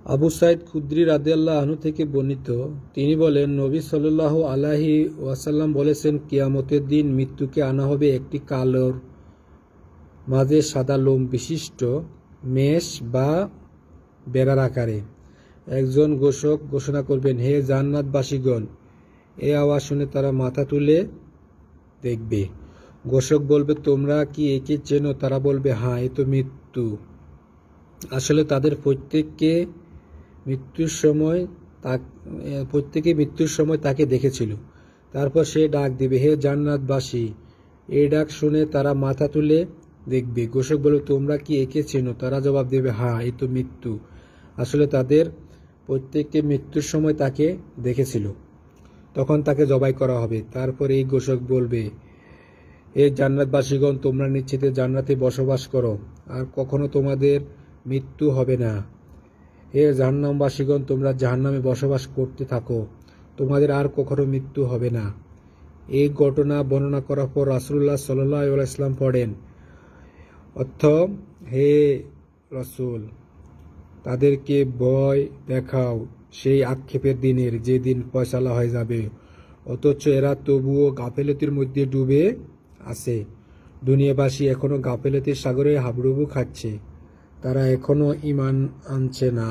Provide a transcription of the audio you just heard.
আবু সাইদ খুদরি রাদিয়াল্লাহু আনহু থেকে বর্ণিত, তিনি বলেন, নবী সাল্লাল্লাহু আলাইহি ওয়াসাল্লাম বলেছেন, কিয়ামতের দিন মৃত্যুকে আনা হবে একটি কালোর মাঝে সাদা লোম বিশিষ্ট মেষ বা বেড়ার আকারে। একজন ঘোষক ঘোষণা করবেন, হে জান্নাতবাসীগণ। এ আওয়াজ শুনে তারা মাথা তুলে দেখবে। ঘোষক বলবে, তোমরা কি একে চেনো? তারা বলবে, হ্যাঁ, এ তো মৃত্যু। আসলে তাদের প্রত্যেকে মৃত্যুর সময় তাকে দেখেছিল। তারপর সে ডাক দিবে, হে জান্নাতবাসী। এই ডাক শুনে তারা মাথা তুলে দেখবে। ঘোষক বলবে, তোমরা কি একে চেনো? তারা জবাব দেবে, হ্যাঁ, এই তো মৃত্যু। আসলে তাদের প্রত্যেককে মৃত্যুর সময় তাকে দেখেছিল। তখন তাকে জবাই করা হবে। তারপর এই ঘোষক বলবে, হে জান্নাতবাসীগণ, তোমরা নিশ্চিতে জান্নাতে বসবাস করো, আর কখনো তোমাদের মৃত্যু হবে না। হে জাহান্নামবাসীগণ, তোমরা জাহান্নামে বসবাস করতে থাকো, তোমাদের আর কখনো মৃত্যু হবে না। এই ঘটনা বর্ণনা করার পর রাসূলুল্লাহ সাল্লাল্লাহু আলাইহি ওয়াসাল্লাম পড়েন, অর্থ, হে রাসূল, তাদেরকে ভয় দেখাও সেই আক্ষেপের দিনের, যে দিন ফয়সালা হয়ে যাবে, অথচ এরা তবুও গাফেলতির মধ্যে ডুবে আছে। দুনিয়াবাসী এখনো গাফেলতির সাগরে হাবুডুবু খাচ্ছে, তারা এখনো ঈমান আনছে না।